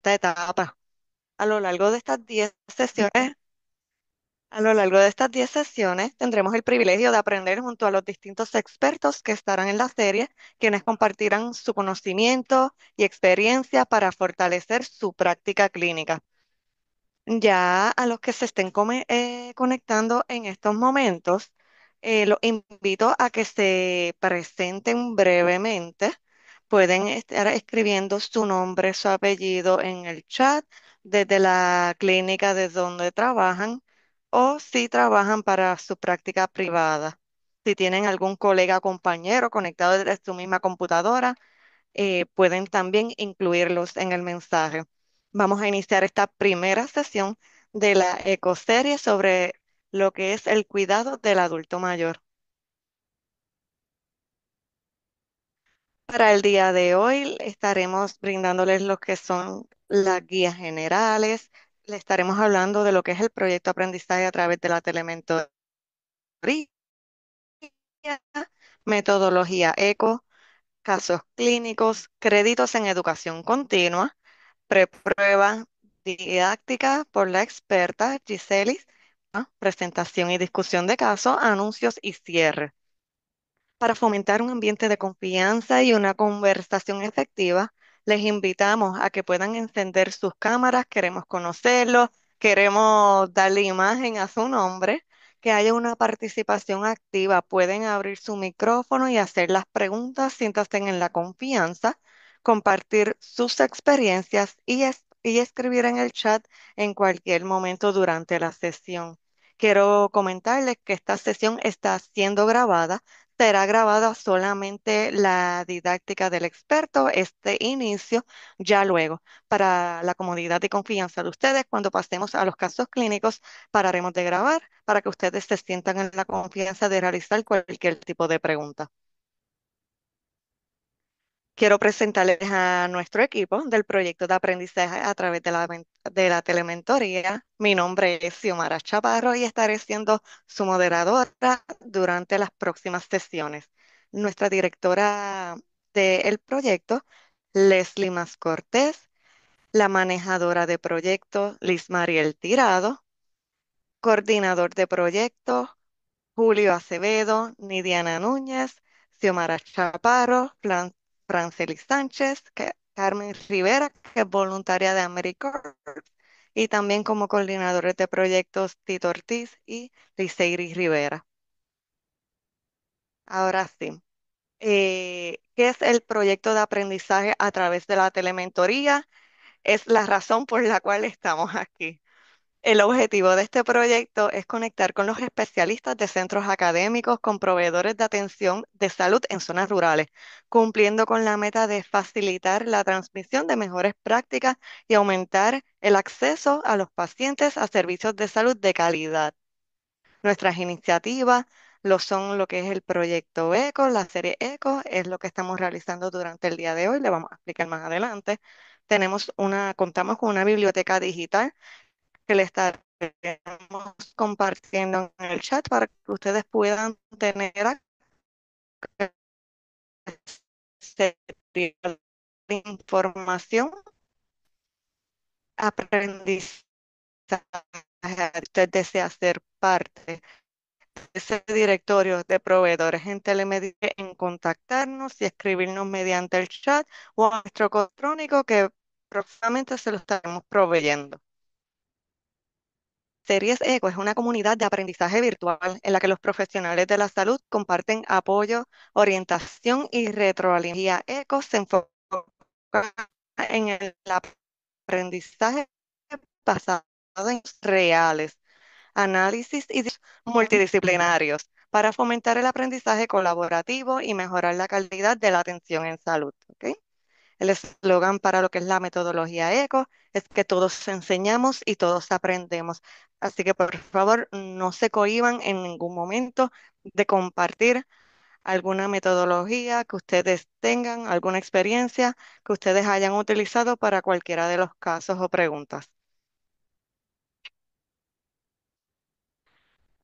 esta etapa. A lo largo de estas 10 sesiones, a lo largo de estas 10 sesiones tendremos el privilegio de aprender junto a los distintos expertos que estarán en la serie, quienes compartirán su conocimiento y experiencia para fortalecer su práctica clínica. Ya a los que se estén conectando en estos momentos, los invito a que se presenten brevemente. Pueden estar escribiendo su nombre, su apellido en el chat desde la clínica desde donde trabajan o si trabajan para su práctica privada. Si tienen algún colega o compañero conectado desde su misma computadora, pueden también incluirlos en el mensaje. Vamos a iniciar esta primera sesión de la ecoserie sobre lo que es el cuidado del adulto mayor. Para el día de hoy estaremos brindándoles lo que son las guías generales, le estaremos hablando de lo que es el proyecto de aprendizaje a través de la telementoría, metodología ECO, casos clínicos, créditos en educación continua, preprueba didáctica por la experta Giselis, presentación y discusión de casos, anuncios y cierre. Para fomentar un ambiente de confianza y una conversación efectiva, les invitamos a que puedan encender sus cámaras, queremos conocerlos, queremos darle imagen a su nombre, que haya una participación activa, pueden abrir su micrófono y hacer las preguntas, siéntanse en la confianza, compartir sus experiencias y escribir en el chat en cualquier momento durante la sesión. Quiero comentarles que esta sesión está siendo grabada. Será grabada solamente la didáctica del experto, este inicio, ya luego, para la comodidad y confianza de ustedes, cuando pasemos a los casos clínicos, pararemos de grabar para que ustedes se sientan en la confianza de realizar cualquier tipo de pregunta. Quiero presentarles a nuestro equipo del proyecto de aprendizaje a través de la telementoría. Mi nombre es Xiomara Chaparro y estaré siendo su moderadora durante las próximas sesiones. Nuestra directora del proyecto, Leslie Mas Cortés, la manejadora de proyecto, Liz Mariel Tirado, coordinador de proyecto, Julio Acevedo, Nidiana Núñez, Xiomara Chaparro, Franceli Sánchez, Carmen Rivera, que es voluntaria de AmeriCorps, y también como coordinadores de proyectos Tito Ortiz y Liseiri Rivera. Ahora sí, ¿qué es el proyecto de aprendizaje a través de la telementoría? Es la razón por la cual estamos aquí. El objetivo de este proyecto es conectar con los especialistas de centros académicos con proveedores de atención de salud en zonas rurales, cumpliendo con la meta de facilitar la transmisión de mejores prácticas y aumentar el acceso a los pacientes a servicios de salud de calidad. Nuestras iniciativas lo son lo que es el proyecto ECO, la serie ECO, es lo que estamos realizando durante el día de hoy, le vamos a explicar más adelante. Contamos con una biblioteca digital que le estaremos compartiendo en el chat para que ustedes puedan tener acceso a información, aprendizaje. Usted desea ser parte de ese directorio de proveedores en telemedicina, en contactarnos y escribirnos mediante el chat o a nuestro correo electrónico que próximamente se lo estaremos proveyendo. Series ECO es una comunidad de aprendizaje virtual en la que los profesionales de la salud comparten apoyo, orientación y retroalimentación. ECO se enfoca en el aprendizaje basado en reales, análisis y multidisciplinarios para fomentar el aprendizaje colaborativo y mejorar la calidad de la atención en salud. ¿Ok? El eslogan para lo que es la metodología ECO es que todos enseñamos y todos aprendemos. Así que por favor no se cohíban en ningún momento de compartir alguna metodología que ustedes tengan, alguna experiencia que ustedes hayan utilizado para cualquiera de los casos o preguntas.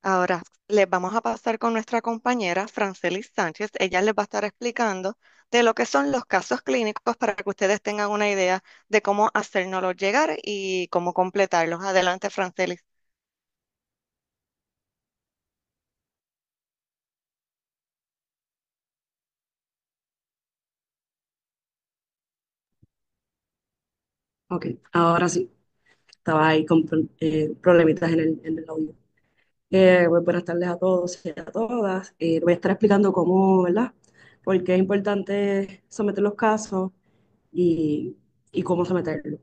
Ahora les vamos a pasar con nuestra compañera Francelis Sánchez. Ella les va a estar explicando de lo que son los casos clínicos para que ustedes tengan una idea de cómo hacérnoslos llegar y cómo completarlos. Adelante, Francelis. Ok, ahora sí, estaba ahí con problemitas en el audio. Pues buenas tardes a todos y a todas. Voy a estar explicando cómo, ¿verdad? Por qué es importante someter los casos y, y cómo someterlos.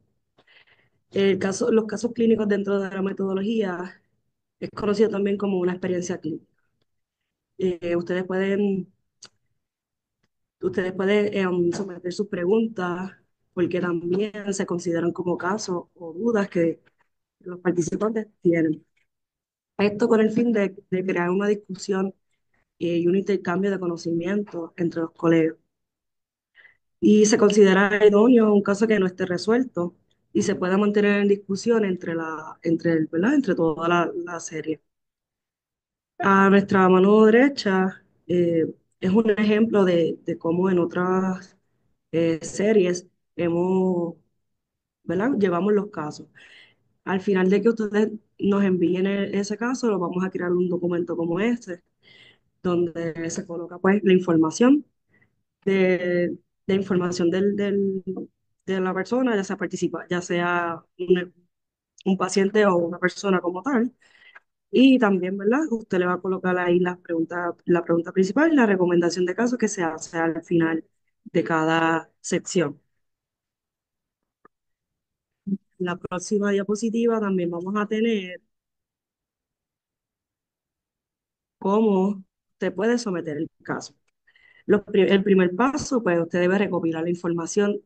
Los casos clínicos dentro de la metodología es conocido también como una experiencia clínica. Ustedes pueden someter sus preguntas porque también se consideran como casos o dudas que los participantes tienen. Esto con el fin de crear una discusión y un intercambio de conocimientos entre los colegas. Y se considera idóneo un caso que no esté resuelto y se pueda mantener en discusión ¿verdad? Entre toda la serie. A nuestra mano derecha es un ejemplo de cómo en otras series hemos, ¿verdad? Llevamos los casos. Al final de que ustedes nos envíen ese caso, lo vamos a crear un documento como este, donde se coloca pues la información de información de la persona, ya sea ya sea un paciente o una persona como tal. Y también, ¿verdad? Usted le va a colocar ahí la pregunta principal y la recomendación de caso que se hace al final de cada sección. La próxima diapositiva también vamos a tener cómo usted puede someter el caso. El primer paso, pues usted debe recopilar la información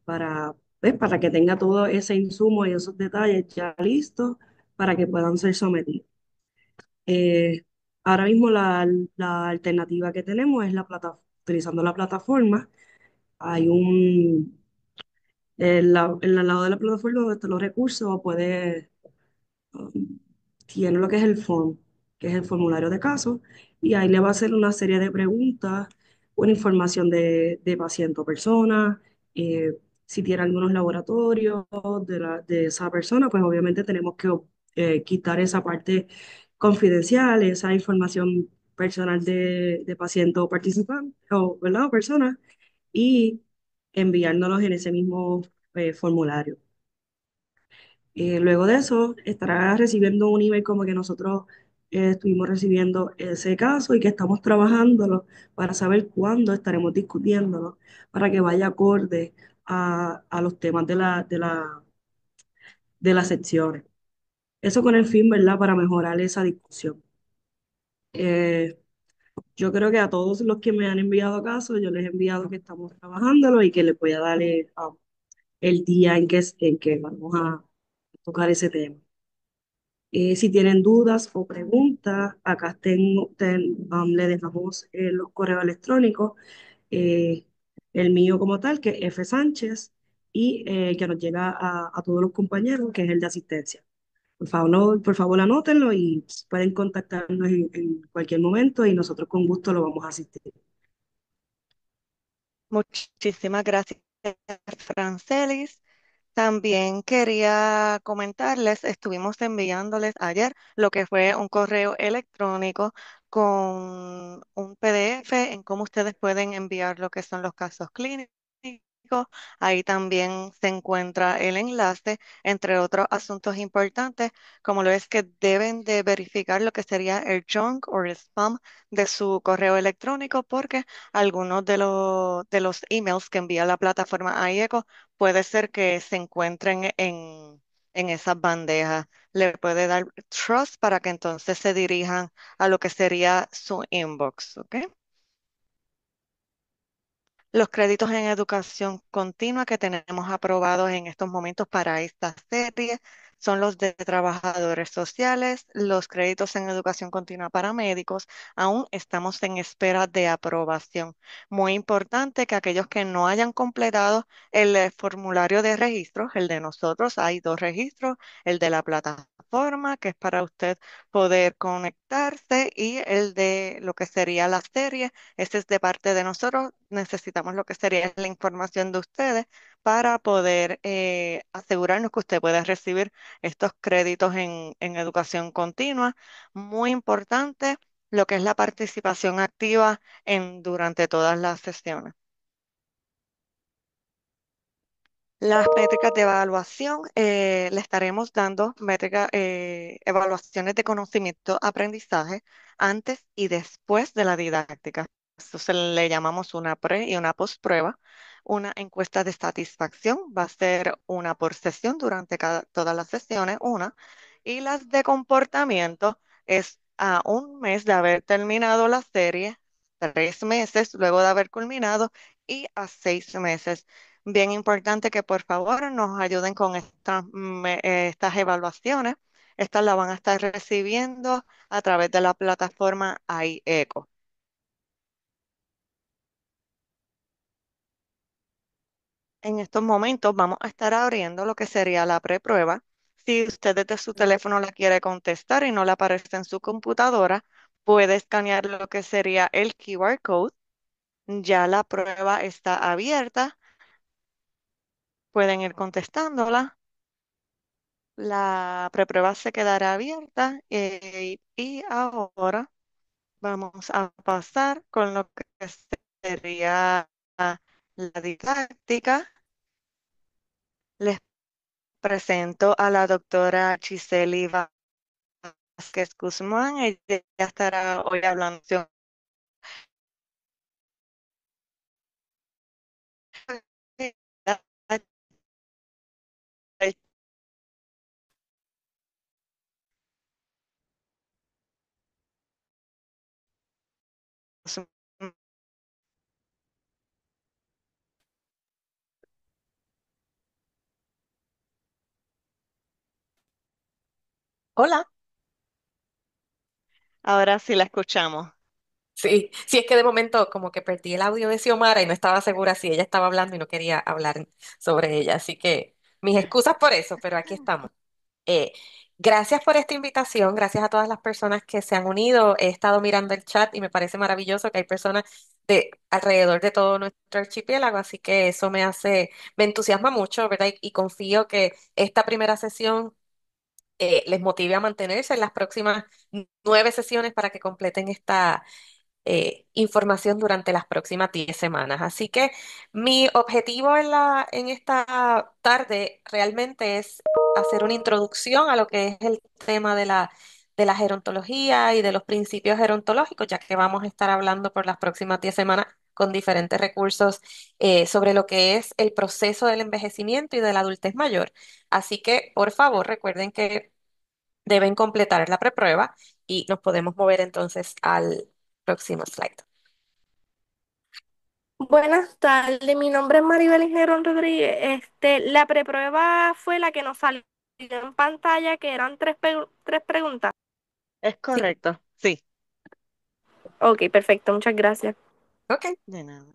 para, pues, para que tenga todo ese insumo y esos detalles ya listos para que puedan ser sometidos. Eh, Ahora mismo la alternativa que tenemos es utilizando la plataforma. Hay en el lado de la plataforma donde están los recursos, um, tiene lo que es el form, que es el formulario de caso, y ahí le va a hacer una serie de preguntas, una información de paciente o persona, si tiene algunos laboratorios de esa persona, pues obviamente tenemos que quitar esa parte confidencial, esa información personal de paciente o participante, o, ¿verdad? O persona, y enviárnoslos en ese mismo formulario. Luego de eso, estará recibiendo un email como que nosotros estuvimos recibiendo ese caso y que estamos trabajándolo para saber cuándo estaremos discutiéndolo, para que vaya acorde a los temas de las secciones. Eso con el fin, ¿verdad?, para mejorar esa discusión. Eh, yo creo que a todos los que me han enviado casos, yo les he enviado que estamos trabajándolo y que les voy a dar el día en que vamos a tocar ese tema. Si tienen dudas o preguntas, acá le dejamos los correos electrónicos, eh, el mío como tal, que es F. Sánchez, y que nos llega a todos los compañeros, que es el de asistencia. Por favor, por favor, anótenlo y pueden contactarnos en cualquier momento y nosotros con gusto lo vamos a asistir. Muchísimas gracias, Francelis. También quería comentarles, estuvimos enviándoles ayer lo que fue un correo electrónico con un PDF en cómo ustedes pueden enviar lo que son los casos clínicos. Ahí también se encuentra el enlace, entre otros asuntos importantes, como lo es que deben de verificar lo que sería el junk o el spam de su correo electrónico, porque algunos de los emails que envía la plataforma IECO puede ser que se encuentren en esas bandejas. Le puede dar trust para que entonces se dirijan a lo que sería su inbox, ¿ok? Los créditos en educación continua que tenemos aprobados en estos momentos para esta serie son los de trabajadores sociales, los créditos en educación continua para médicos. Aún estamos en espera de aprobación. Muy importante que aquellos que no hayan completado el formulario de registro, el de nosotros, hay dos registros, el de la plataforma plataforma, que es para usted poder conectarse, y el de lo que sería la serie, ese es de parte de nosotros. Necesitamos lo que sería la información de ustedes para poder asegurarnos que usted pueda recibir estos créditos en educación continua. Muy importante lo que es la participación activa durante todas las sesiones. Las métricas de evaluación, le estaremos dando evaluaciones de conocimiento, aprendizaje antes y después de la didáctica. Eso se le llamamos una pre y una postprueba. Una encuesta de satisfacción va a ser una por sesión durante todas las sesiones, una. Y las de comportamiento es a un mes de haber terminado la serie, 3 meses luego de haber culminado, y a 6 meses. Bien importante que por favor nos ayuden con estas evaluaciones. Estas las van a estar recibiendo a través de la plataforma iEco. En estos momentos vamos a estar abriendo lo que sería la preprueba. Si usted desde su teléfono la quiere contestar y no le aparece en su computadora, puede escanear lo que sería el QR code. Ya la prueba está abierta. Pueden ir contestándola. La preprueba se quedará abierta, y ahora vamos a pasar con lo que sería la didáctica. Les presento a la doctora Giseli Vázquez Guzmán. Ella estará hoy hablando. Hola. Ahora sí la escuchamos. Sí, sí, es que de momento como que perdí el audio de Xiomara y no estaba segura si ella estaba hablando y no quería hablar sobre ella. Así que mis excusas por eso, pero aquí estamos. Eh, Gracias por esta invitación, gracias a todas las personas que se han unido. He estado mirando el chat y me parece maravilloso que hay personas de alrededor de todo nuestro archipiélago, así que eso me entusiasma mucho, ¿verdad? Y confío que esta primera sesión les motive a mantenerse en las próximas 9 sesiones para que completen esta información durante las próximas 10 semanas. Así que mi objetivo en esta tarde realmente es hacer una introducción a lo que es el tema de la gerontología y de los principios gerontológicos, ya que vamos a estar hablando por las próximas 10 semanas con diferentes recursos sobre lo que es el proceso del envejecimiento y de la adultez mayor. Así que, por favor, recuerden que deben completar la preprueba y nos podemos mover entonces al próximo slide. Buenas tardes, mi nombre es Maribel Ingerón Rodríguez. La preprueba fue la que nos salió en pantalla, que eran tres preguntas. Es Sí, correcto, sí. Ok, perfecto, muchas gracias. ok. De nada.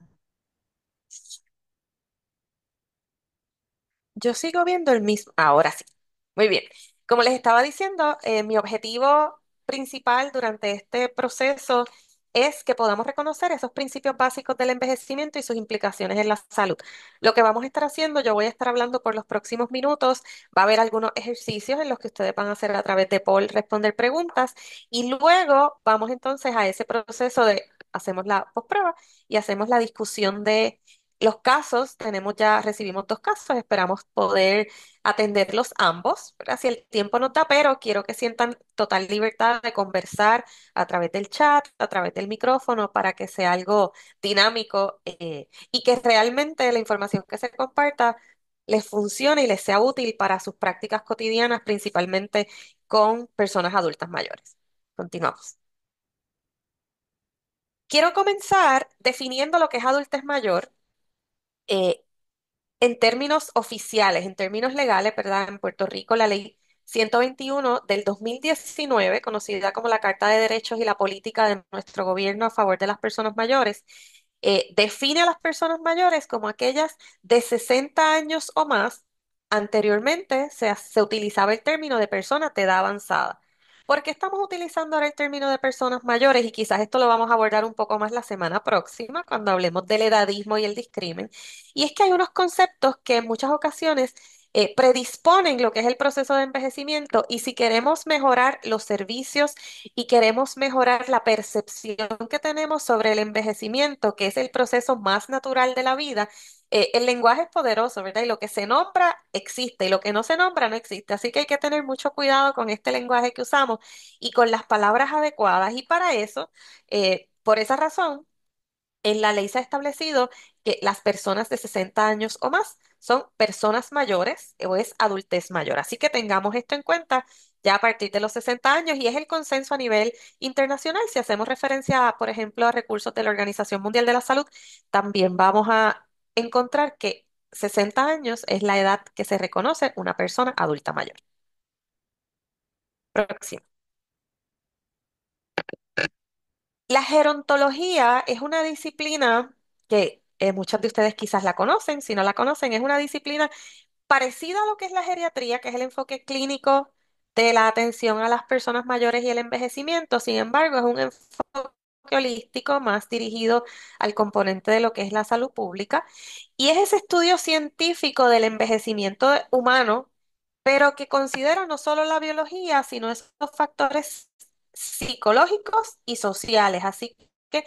Yo sigo viendo el mismo. Ahora sí. Muy bien. Como les estaba diciendo, mi objetivo principal durante este proceso es que podamos reconocer esos principios básicos del envejecimiento y sus implicaciones en la salud. Lo que vamos a estar haciendo, yo voy a estar hablando por los próximos minutos. Va a haber algunos ejercicios en los que ustedes van a hacer a través de poll responder preguntas y luego vamos entonces a ese proceso de hacemos la postprueba y hacemos la discusión de los casos. Recibimos 2 casos, esperamos poder atenderlos ambos, ¿verdad? Si el tiempo nos da, pero quiero que sientan total libertad de conversar a través del chat, a través del micrófono, para que sea algo dinámico y que realmente la información que se comparta les funcione y les sea útil para sus prácticas cotidianas, principalmente con personas adultas mayores. Continuamos. Quiero comenzar definiendo lo que es adultez mayor. eh, En términos oficiales, en términos legales, ¿verdad? En Puerto Rico, la ley 121 del 2019, conocida como la Carta de Derechos y la Política de nuestro gobierno a favor de las personas mayores, define a las personas mayores como aquellas de 60 años o más Anteriormente se utilizaba el término de persona de edad avanzada. ¿Por qué estamos utilizando ahora el término de personas mayores? Y quizás esto lo vamos a abordar un poco más la semana próxima, cuando hablemos del edadismo y el discrimen. Y es que hay unos conceptos que en muchas ocasiones predisponen lo que es el proceso de envejecimiento, y si queremos mejorar los servicios y queremos mejorar la percepción que tenemos sobre el envejecimiento, que es el proceso más natural de la vida, el lenguaje es poderoso, ¿verdad? Y lo que se nombra existe y lo que no se nombra no existe. Así que hay que tener mucho cuidado con este lenguaje que usamos y con las palabras adecuadas. Y para eso, por esa razón, en la ley se ha establecido que las personas de 60 años o más son personas mayores o es adultez mayor. Así que tengamos esto en cuenta ya a partir de los 60 años, y es el consenso a nivel internacional. Si hacemos referencia, por ejemplo, a recursos de la Organización Mundial de la Salud, también vamos a encontrar que 60 años es la edad que se reconoce una persona adulta mayor. Próximo. La gerontología es una disciplina que muchos de ustedes quizás la conocen. Si no la conocen, es una disciplina parecida a lo que es la geriatría, que es el enfoque clínico de la atención a las personas mayores y el envejecimiento. Sin embargo, es un enfoque holístico más dirigido al componente de lo que es la salud pública. Y es ese estudio científico del envejecimiento humano, pero que considera no solo la biología, sino esos factores psicológicos y sociales. Así que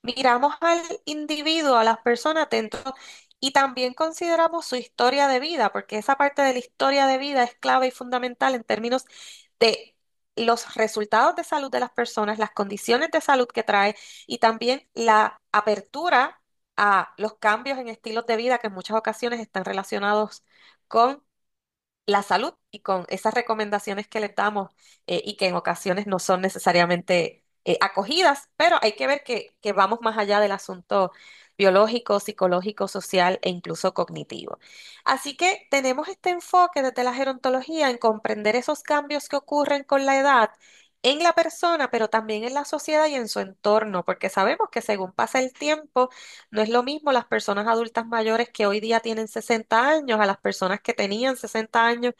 miramos al individuo, a las personas dentro, y también consideramos su historia de vida, porque esa parte de la historia de vida es clave y fundamental en términos de los resultados de salud de las personas, las condiciones de salud que trae, y también la apertura a los cambios en estilos de vida que en muchas ocasiones están relacionados con la salud y con esas recomendaciones que les damos, y que en ocasiones no son necesariamente acogidas, pero hay que ver que vamos más allá del asunto biológico, psicológico, social e incluso cognitivo. Así que tenemos este enfoque desde la gerontología en comprender esos cambios que ocurren con la edad en la persona, pero también en la sociedad y en su entorno, porque sabemos que según pasa el tiempo, no es lo mismo las personas adultas mayores que hoy día tienen 60 años a las personas que tenían 60 años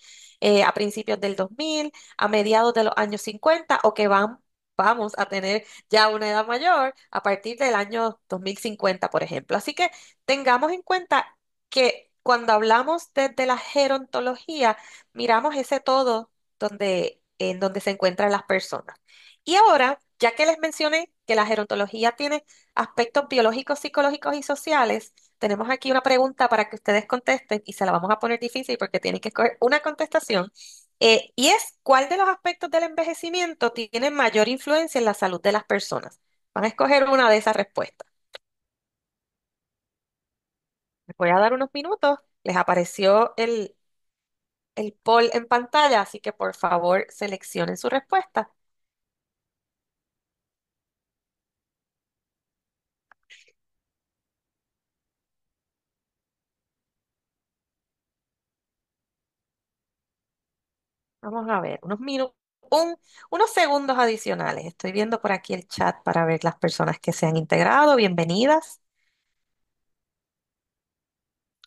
a principios del 2000, a mediados de los años 50, o que vamos a tener ya una edad mayor a partir del año 2050, por ejemplo. Así que tengamos en cuenta que cuando hablamos desde la gerontología, miramos ese todo en donde se encuentran las personas. Y ahora, ya que les mencioné que la gerontología tiene aspectos biológicos, psicológicos y sociales, tenemos aquí una pregunta para que ustedes contesten y se la vamos a poner difícil porque tienen que escoger una contestación. Y es, ¿cuál de los aspectos del envejecimiento tiene mayor influencia en la salud de las personas? Van a escoger una de esas respuestas. Les voy a dar unos minutos. Les apareció el poll en pantalla, así que por favor seleccionen su respuesta. Vamos a ver, unos segundos adicionales. Estoy viendo por aquí el chat para ver las personas que se han integrado. Bienvenidas.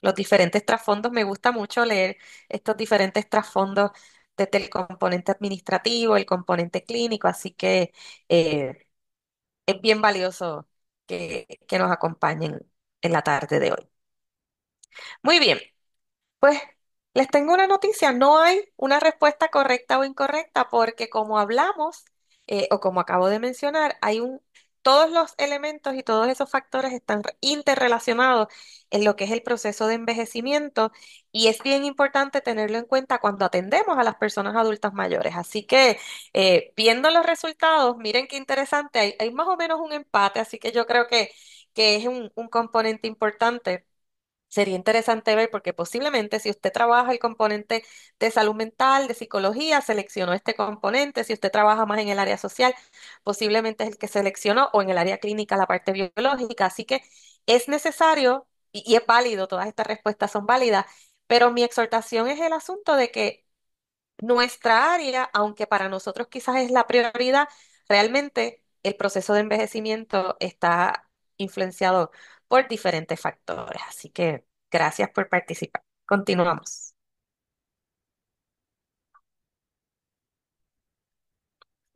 Los diferentes trasfondos, me gusta mucho leer estos diferentes trasfondos desde el componente administrativo, el componente clínico, así que eh, es bien valioso que nos acompañen en la tarde de hoy. Muy bien. Pues les tengo una noticia, no hay una respuesta correcta o incorrecta porque como hablamos, o como acabo de mencionar, todos los elementos y todos esos factores están interrelacionados en lo que es el proceso de envejecimiento, y es bien importante tenerlo en cuenta cuando atendemos a las personas adultas mayores. Así que viendo los resultados, miren qué interesante, hay más o menos un empate, así que yo creo que es un componente importante. Sería interesante ver porque posiblemente si usted trabaja el componente de salud mental, de psicología, seleccionó este componente. Si usted trabaja más en el área social, posiblemente es el que seleccionó, o en el área clínica la parte biológica. Así que es necesario y es válido, todas estas respuestas son válidas, pero mi exhortación es el asunto de que nuestra área, aunque para nosotros quizás es la prioridad, realmente el proceso de envejecimiento está influenciado por diferentes factores. Así que gracias por participar. Continuamos.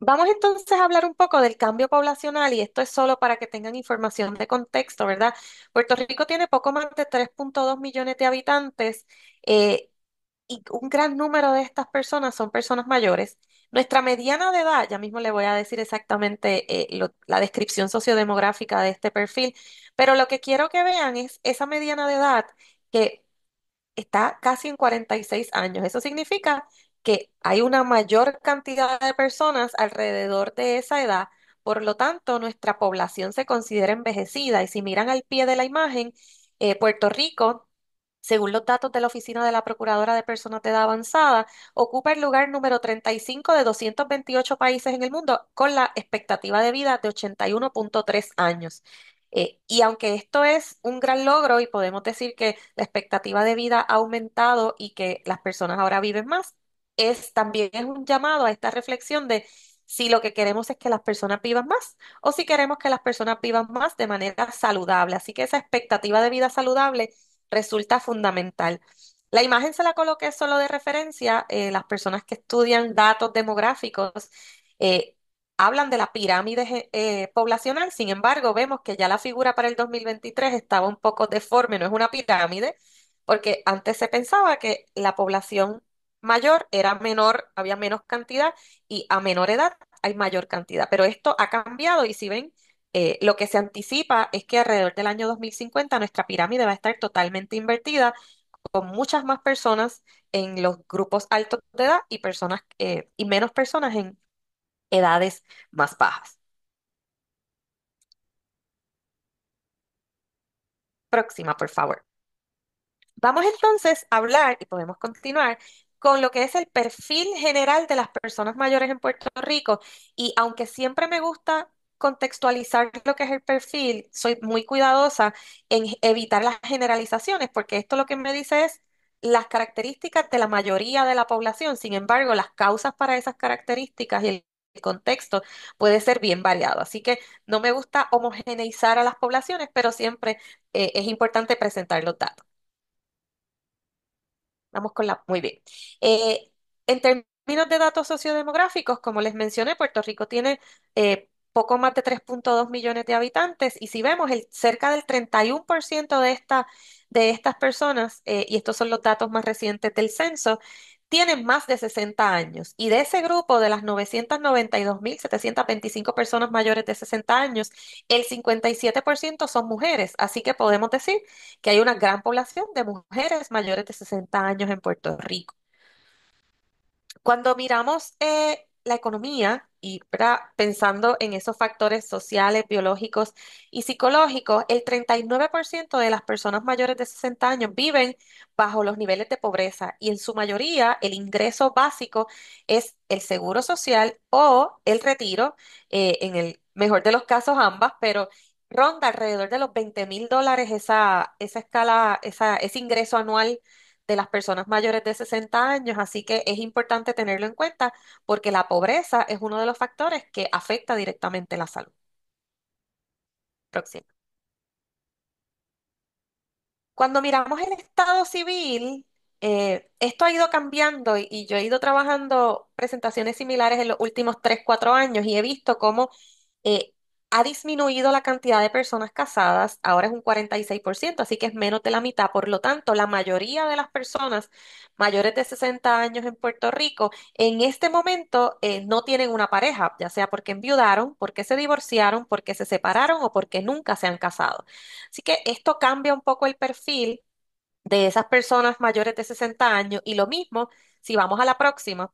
Vamos entonces a hablar un poco del cambio poblacional y esto es solo para que tengan información de contexto, ¿verdad? Puerto Rico tiene poco más de 3,2 millones de habitantes eh, y un gran número de estas personas son personas mayores. Nuestra mediana de edad, ya mismo le voy a decir exactamente la descripción sociodemográfica de este perfil, pero lo que quiero que vean es esa mediana de edad que está casi en 46 años. Eso significa que hay una mayor cantidad de personas alrededor de esa edad. Por lo tanto, nuestra población se considera envejecida. Y si miran al pie de la imagen, Puerto Rico, según los datos de la Oficina de la Procuradora de Personas de Edad Avanzada, ocupa el lugar número 35 de 228 países en el mundo con la expectativa de vida de 81,3 años. Y aunque esto es un gran logro y podemos decir que la expectativa de vida ha aumentado y que las personas ahora viven más, también es un llamado a esta reflexión de si lo que queremos es que las personas vivan más o si queremos que las personas vivan más de manera saludable. Así que esa expectativa de vida saludable resulta fundamental. La imagen se la coloqué solo de referencia. Las personas que estudian datos demográficos eh, hablan de la pirámide poblacional. Sin embargo, vemos que ya la figura para el 2023 estaba un poco deforme, no es una pirámide, porque antes se pensaba que la población mayor era menor, había menos cantidad y a menor edad hay mayor cantidad. Pero esto ha cambiado y si ven, lo que se anticipa es que alrededor del año 2050 nuestra pirámide va a estar totalmente invertida con muchas más personas en los grupos altos de edad y personas y menos personas en edades más bajas. Próxima, por favor. Vamos entonces a hablar y podemos continuar con lo que es el perfil general de las personas mayores en Puerto Rico. Y aunque siempre me gusta contextualizar lo que es el perfil, soy muy cuidadosa en evitar las generalizaciones, porque esto lo que me dice es las características de la mayoría de la población. Sin embargo, las causas para esas características y el contexto puede ser bien variado. Así que no me gusta homogeneizar a las poblaciones, pero siempre es importante presentar los datos. Vamos con la... Muy bien. Eh, en términos de datos sociodemográficos, como les mencioné, Puerto Rico tiene poco más de 3,2 millones de habitantes y si vemos, cerca del 31% de estas personas, y estos son los datos más recientes del censo, tienen más de 60 años. Y de ese grupo, de las 992.725 personas mayores de 60 años, el 57% son mujeres. Así que podemos decir que hay una gran población de mujeres mayores de 60 años en Puerto Rico. Cuando miramos la economía y ¿verdad? Pensando en esos factores sociales, biológicos y psicológicos, el 39% de las personas mayores de 60 años viven bajo los niveles de pobreza y en su mayoría el ingreso básico es el seguro social o el retiro, en el mejor de los casos ambas, pero ronda alrededor de los $20,000 esa escala, ese ingreso anual de las personas mayores de 60 años, así que es importante tenerlo en cuenta porque la pobreza es uno de los factores que afecta directamente la salud. Próximo. Cuando miramos el estado civil, esto ha ido cambiando y yo he ido trabajando presentaciones similares en los últimos 3, 4 años y he visto cómo eh, ha disminuido la cantidad de personas casadas, ahora es un 46%, así que es menos de la mitad. Por lo tanto, la mayoría de las personas mayores de 60 años en Puerto Rico en este momento no tienen una pareja, ya sea porque enviudaron, porque se divorciaron, porque se separaron o porque nunca se han casado. Así que esto cambia un poco el perfil de esas personas mayores de 60 años y lo mismo, si vamos a la próxima,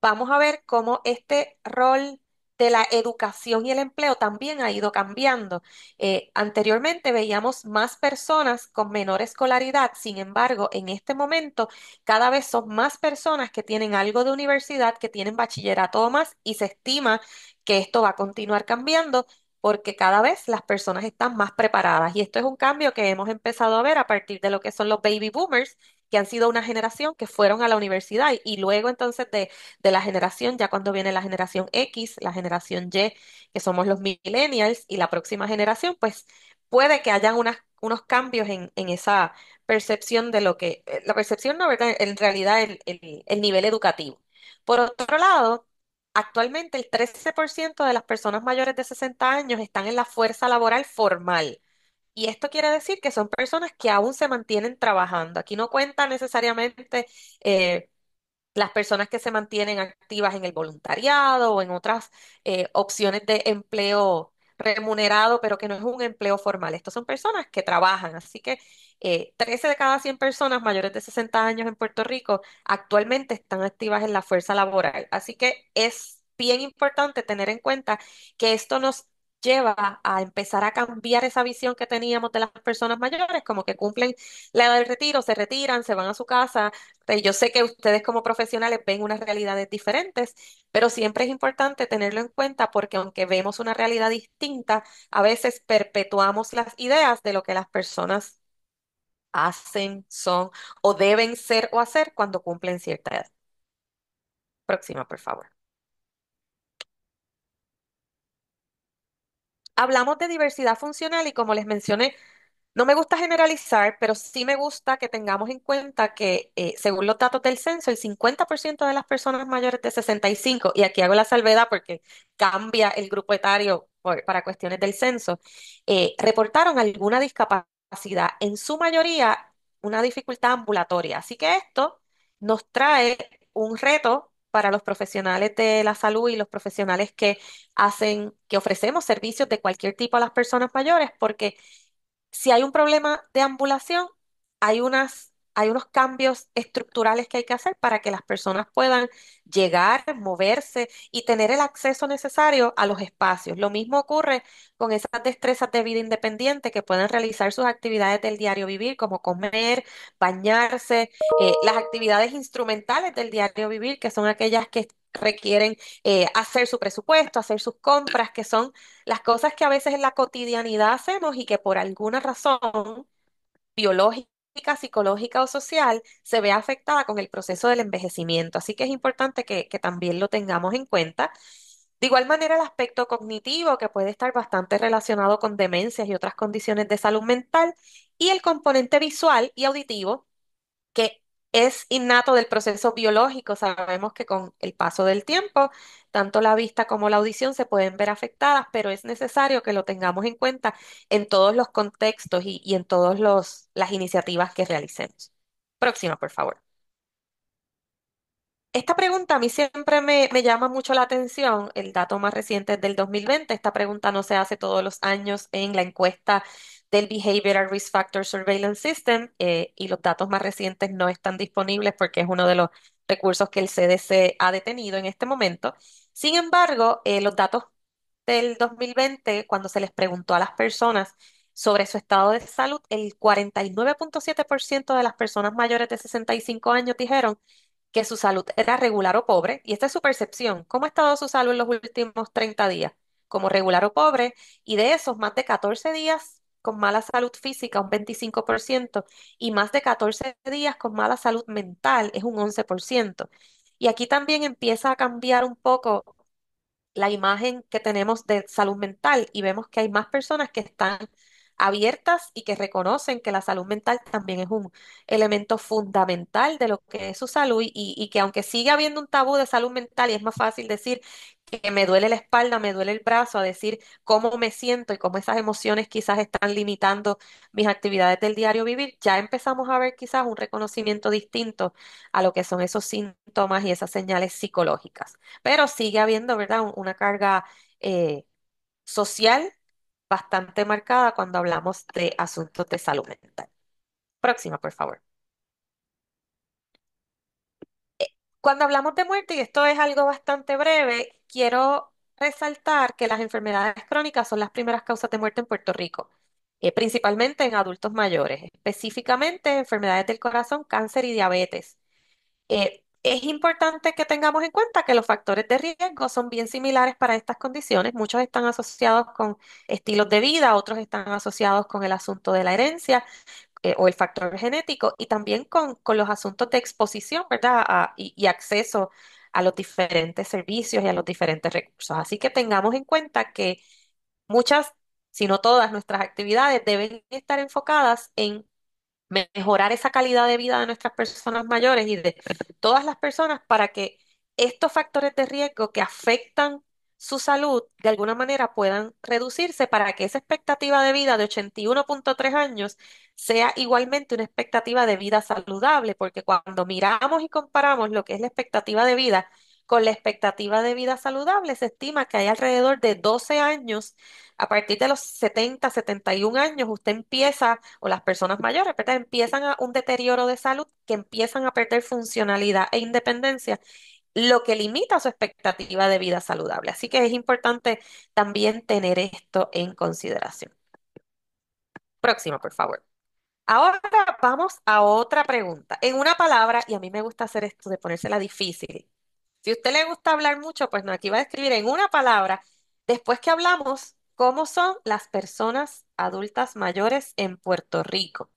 vamos a ver cómo este rol de la educación y el empleo también ha ido cambiando. Anteriormente veíamos más personas con menor escolaridad, sin embargo, en este momento cada vez son más personas que tienen algo de universidad, que tienen bachillerato o más, y se estima que esto va a continuar cambiando porque cada vez las personas están más preparadas. Y esto es un cambio que hemos empezado a ver a partir de lo que son los baby boomers, que han sido una generación que fueron a la universidad y luego entonces de la generación, ya cuando viene la generación X, la generación Y, que somos los millennials, y la próxima generación, pues puede que hayan unos cambios en esa percepción de lo que, la percepción no, ¿verdad? En realidad el nivel educativo. Por otro lado, Actualmente el 13% de las personas mayores de 60 años están en la fuerza laboral formal. Y esto quiere decir que son personas que aún se mantienen trabajando. Aquí no cuenta necesariamente eh, las personas que se mantienen activas en el voluntariado o en otras opciones de empleo remunerado, pero que no es un empleo formal. Estas son personas que trabajan. Así que 13 de cada 100 personas mayores de 60 años en Puerto Rico actualmente están activas en la fuerza laboral. Así que es bien importante tener en cuenta que esto nos lleva a empezar a cambiar esa visión que teníamos de las personas mayores, como que cumplen la edad del retiro, se retiran, se van a su casa. Yo sé que ustedes como profesionales ven unas realidades diferentes, pero siempre es importante tenerlo en cuenta porque aunque vemos una realidad distinta, a veces perpetuamos las ideas de lo que las personas hacen, son o deben ser o hacer cuando cumplen cierta edad. Próxima, por favor. Hablamos de diversidad funcional y como les mencioné, no me gusta generalizar, pero sí me gusta que tengamos en cuenta que, según los datos del censo, el 50% de las personas mayores de 65, y aquí hago la salvedad porque cambia el grupo etario para cuestiones del censo, reportaron alguna discapacidad, en su mayoría una dificultad ambulatoria. Así que esto nos trae un reto para los profesionales de la salud y los profesionales que ofrecemos servicios de cualquier tipo a las personas mayores, porque si hay un problema de ambulación, hay unos cambios estructurales que hay que hacer para que las personas puedan llegar, moverse y tener el acceso necesario a los espacios. Lo mismo ocurre con esas destrezas de vida independiente que pueden realizar sus actividades del diario vivir, como comer, bañarse, las actividades instrumentales del diario vivir, que son aquellas que requieren hacer su presupuesto, hacer sus compras, que son las cosas que a veces en la cotidianidad hacemos y que por alguna razón biológica, psicológica o social se ve afectada con el proceso del envejecimiento. Así que es importante que también lo tengamos en cuenta. De igual manera, el aspecto cognitivo, que puede estar bastante relacionado con demencias y otras condiciones de salud mental, y el componente visual y auditivo que es innato del proceso biológico. Sabemos que con el paso del tiempo, tanto la vista como la audición se pueden ver afectadas, pero es necesario que lo tengamos en cuenta en todos los contextos y en todas las iniciativas que realicemos. Próxima, por favor. Esta pregunta a mí siempre me llama mucho la atención. El dato más reciente es del 2020. Esta pregunta no se hace todos los años en la encuesta del Behavioral Risk Factor Surveillance System, y los datos más recientes no están disponibles porque es uno de los recursos que el CDC ha detenido en este momento. Sin embargo, los datos del 2020, cuando se les preguntó a las personas sobre su estado de salud, el 49,7% de las personas mayores de 65 años dijeron que su salud era regular o pobre, y esta es su percepción. ¿Cómo ha estado su salud en los últimos 30 días? Como regular o pobre, y de esos, más de 14 días con mala salud física, un 25%, y más de 14 días con mala salud mental, es un 11%. Y aquí también empieza a cambiar un poco la imagen que tenemos de salud mental y vemos que hay más personas que están abiertas y que reconocen que la salud mental también es un elemento fundamental de lo que es su salud y que aunque sigue habiendo un tabú de salud mental y es más fácil decir que me duele la espalda, me duele el brazo, a decir cómo me siento y cómo esas emociones quizás están limitando mis actividades del diario vivir, ya empezamos a ver quizás un reconocimiento distinto a lo que son esos síntomas y esas señales psicológicas, pero sigue habiendo, ¿verdad? Una carga social bastante marcada cuando hablamos de asuntos de salud mental. Próxima, por favor. Cuando hablamos de muerte, y esto es algo bastante breve, quiero resaltar que las enfermedades crónicas son las primeras causas de muerte en Puerto Rico, principalmente en adultos mayores, específicamente enfermedades del corazón, cáncer y diabetes. Es importante que tengamos en cuenta que los factores de riesgo son bien similares para estas condiciones. Muchos están asociados con estilos de vida, otros están asociados con el asunto de la herencia, o el factor genético, y también con los asuntos de exposición, ¿verdad? Y acceso a los diferentes servicios y a los diferentes recursos. Así que tengamos en cuenta que muchas, si no todas nuestras actividades deben estar enfocadas en mejorar esa calidad de vida de nuestras personas mayores y de todas las personas para que estos factores de riesgo que afectan su salud de alguna manera puedan reducirse para que esa expectativa de vida de 81,3 años sea igualmente una expectativa de vida saludable, porque cuando miramos y comparamos lo que es la expectativa de vida con la expectativa de vida saludable, se estima que hay alrededor de 12 años. A partir de los 70, 71 años, usted empieza, o las personas mayores, ¿verdad? Empiezan a un deterioro de salud que empiezan a perder funcionalidad e independencia, lo que limita su expectativa de vida saludable. Así que es importante también tener esto en consideración. Próxima, por favor. Ahora vamos a otra pregunta. En una palabra, y a mí me gusta hacer esto de ponérsela difícil. Si a usted le gusta hablar mucho, pues no, aquí va a escribir en una palabra, después que hablamos, cómo son las personas adultas mayores en Puerto Rico.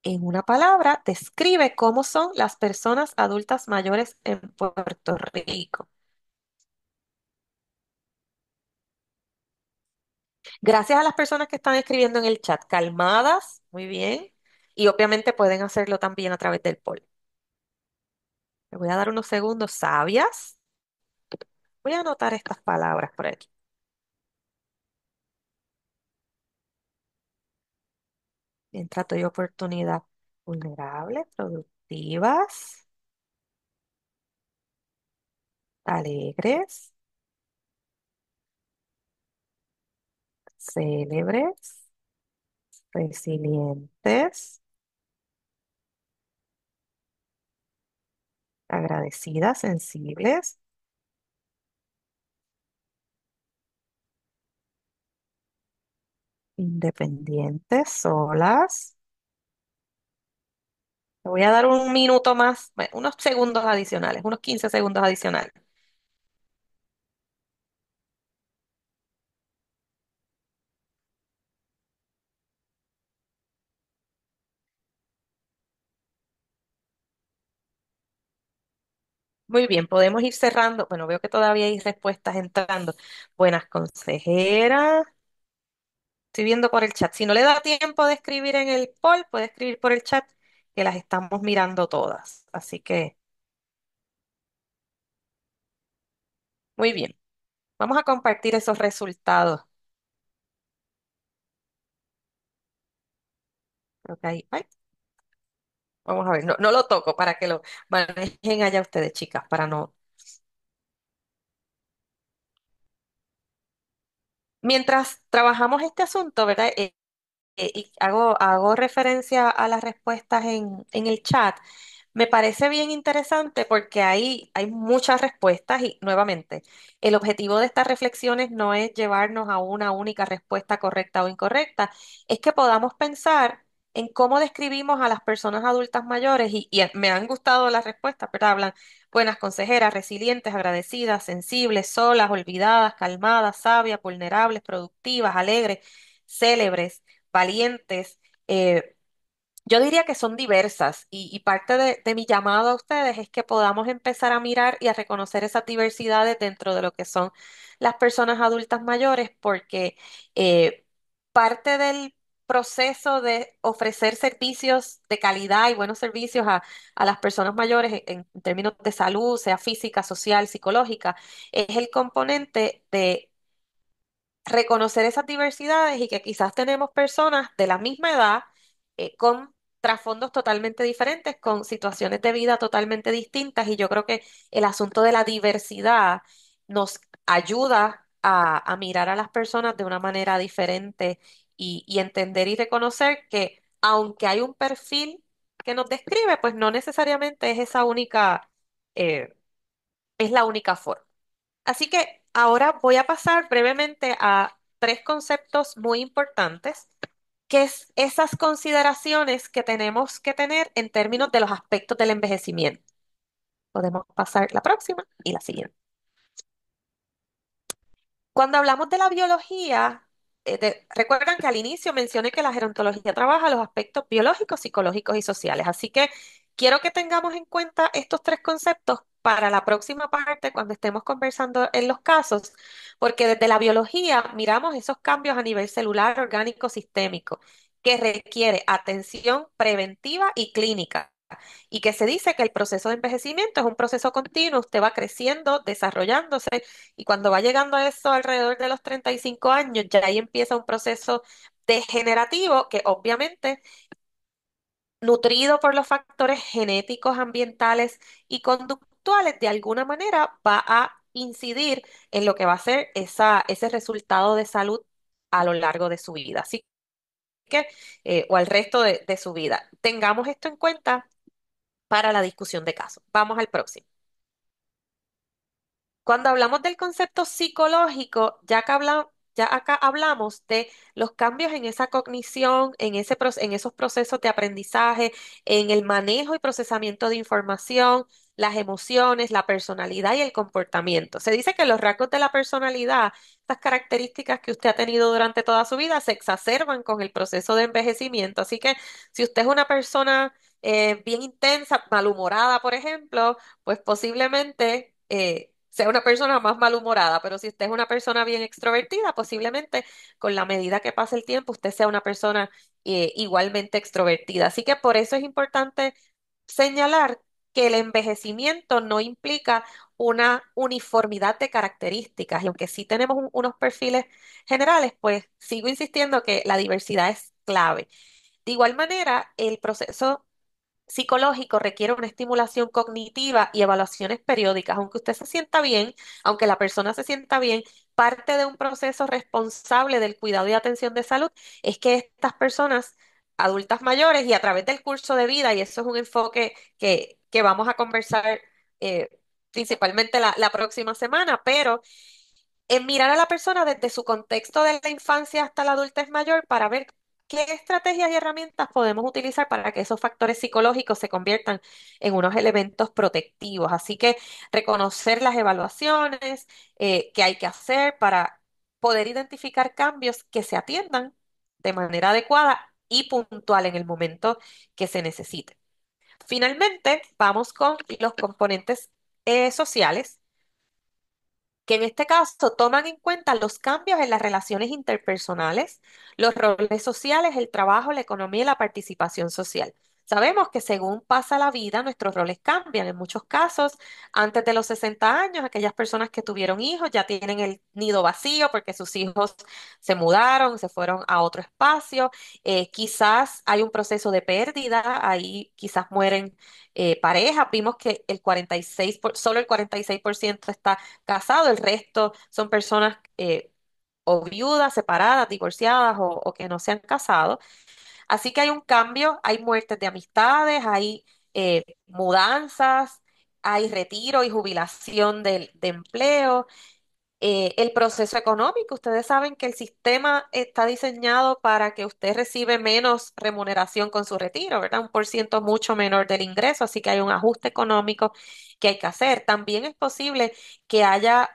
En una palabra, describe cómo son las personas adultas mayores en Puerto Rico. Gracias a las personas que están escribiendo en el chat, calmadas, muy bien. Y obviamente pueden hacerlo también a través del poll. Le voy a dar unos segundos sabias. Voy a anotar estas palabras por aquí. Mientras doy oportunidad. Vulnerables, productivas, alegres, célebres, resilientes, agradecidas, sensibles, independientes, solas. Le voy a dar un minuto más, bueno, unos segundos adicionales, unos 15 segundos adicionales. Muy bien, podemos ir cerrando. Bueno, veo que todavía hay respuestas entrando. Buenas consejeras. Estoy viendo por el chat. Si no le da tiempo de escribir en el poll, puede escribir por el chat, que las estamos mirando todas. Así que, muy bien. Vamos a compartir esos resultados. Creo que ahí, ay, vamos a ver. No, no lo toco para que lo manejen allá ustedes, chicas, para no. Mientras trabajamos este asunto, ¿verdad? Y hago referencia a las respuestas en el chat. Me parece bien interesante porque ahí hay muchas respuestas y nuevamente, el objetivo de estas reflexiones no es llevarnos a una única respuesta correcta o incorrecta, es que podamos pensar en cómo describimos a las personas adultas mayores y me han gustado las respuestas, pero hablan buenas consejeras, resilientes, agradecidas, sensibles, solas, olvidadas, calmadas, sabias, vulnerables, productivas, alegres, célebres, valientes. Yo diría que son diversas y parte de mi llamado a ustedes es que podamos empezar a mirar y a reconocer esas diversidades dentro de lo que son las personas adultas mayores, porque parte del proceso de ofrecer servicios de calidad y buenos servicios a las personas mayores en términos de salud, sea física, social, psicológica, es el componente de reconocer esas diversidades y que quizás tenemos personas de la misma edad con trasfondos totalmente diferentes, con situaciones de vida totalmente distintas y yo creo que el asunto de la diversidad nos ayuda a mirar a las personas de una manera diferente y entender y reconocer que aunque hay un perfil que nos describe, pues no necesariamente es esa única, eh, es la única forma. Así que ahora voy a pasar brevemente a tres conceptos muy importantes, que es esas consideraciones que tenemos que tener en términos de los aspectos del envejecimiento. Podemos pasar la próxima y la siguiente. Cuando hablamos de la biología, recuerdan que al inicio mencioné que la gerontología trabaja los aspectos biológicos, psicológicos y sociales. Así que quiero que tengamos en cuenta estos tres conceptos para la próxima parte cuando estemos conversando en los casos, porque desde la biología miramos esos cambios a nivel celular, orgánico, sistémico. que requiere atención preventiva y clínica. Y que se dice que el proceso de envejecimiento es un proceso continuo, usted va creciendo, desarrollándose, y cuando va llegando a eso alrededor de los 35 años, ya ahí empieza un proceso degenerativo que obviamente, nutrido por los factores genéticos, ambientales y conductuales, de alguna manera va a incidir en lo que va a ser ese resultado de salud a lo largo de su vida. Así que, o al resto de su vida. Tengamos esto en cuenta para la discusión de casos. Vamos al próximo. Cuando hablamos del concepto psicológico, ya acá hablamos de los cambios en esa cognición, en esos procesos de aprendizaje, en el manejo y procesamiento de información, las emociones, la personalidad y el comportamiento. Se dice que los rasgos de la personalidad, estas características que usted ha tenido durante toda su vida, se exacerban con el proceso de envejecimiento. Así que si usted es una persona bien intensa, malhumorada, por ejemplo, pues posiblemente sea una persona más malhumorada, pero si usted es una persona bien extrovertida, posiblemente con la medida que pase el tiempo, usted sea una persona igualmente extrovertida. Así que por eso es importante señalar que el envejecimiento no implica una uniformidad de características, y aunque sí tenemos unos perfiles generales, pues sigo insistiendo que la diversidad es clave. De igual manera, el proceso psicológico requiere una estimulación cognitiva y evaluaciones periódicas. Aunque usted se sienta bien, aunque la persona se sienta bien, parte de un proceso responsable del cuidado y atención de salud es que estas personas adultas mayores y a través del curso de vida, y eso es un enfoque que vamos a conversar eh, principalmente la próxima semana, pero en mirar a la persona desde su contexto de la infancia hasta la adultez mayor para ver qué estrategias y herramientas podemos utilizar para que esos factores psicológicos se conviertan en unos elementos protectivos. Así que reconocer las evaluaciones que hay que hacer para poder identificar cambios que se atiendan de manera adecuada y puntual en el momento que se necesite. Finalmente, vamos con los componentes sociales, que en este caso toman en cuenta los cambios en las relaciones interpersonales, los roles sociales, el trabajo, la economía y la participación social. Sabemos que según pasa la vida, nuestros roles cambian. En muchos casos, antes de los 60 años, aquellas personas que tuvieron hijos ya tienen el nido vacío porque sus hijos se mudaron, se fueron a otro espacio. Quizás hay un proceso de pérdida, ahí quizás mueren parejas. Vimos que solo el 46% está casado, el resto son personas o viudas, separadas, divorciadas o que no se han casado. Así que hay un cambio, hay muertes de amistades, hay mudanzas, hay retiro y jubilación de empleo. El proceso económico, ustedes saben que el sistema está diseñado para que usted recibe menos remuneración con su retiro, ¿verdad? Un por ciento mucho menor del ingreso, así que hay un ajuste económico que hay que hacer. También es posible que haya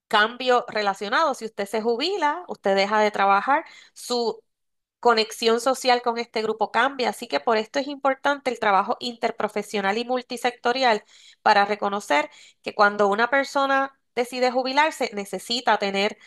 cambio relacionado. Si usted se jubila, usted deja de trabajar, su conexión social con este grupo cambia. Así que por esto es importante el trabajo interprofesional y multisectorial para reconocer que cuando una persona decide jubilarse, necesita tener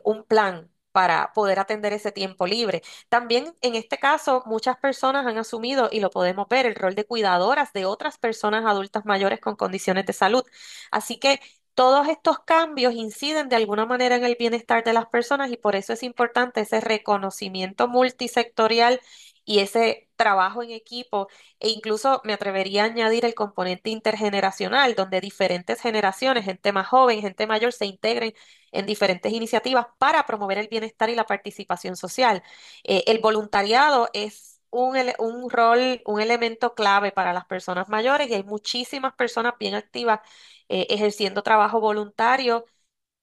un plan para poder atender ese tiempo libre. También en este caso, muchas personas han asumido, y lo podemos ver, el rol de cuidadoras de otras personas adultas mayores con condiciones de salud. Así que todos estos cambios inciden de alguna manera en el bienestar de las personas, y por eso es importante ese reconocimiento multisectorial y ese trabajo en equipo, e incluso me atrevería a añadir el componente intergeneracional, donde diferentes generaciones, gente más joven, gente mayor, se integren en diferentes iniciativas para promover el bienestar y la participación social. El voluntariado es un rol, un elemento clave para las personas mayores, y hay muchísimas personas bien activas ejerciendo trabajo voluntario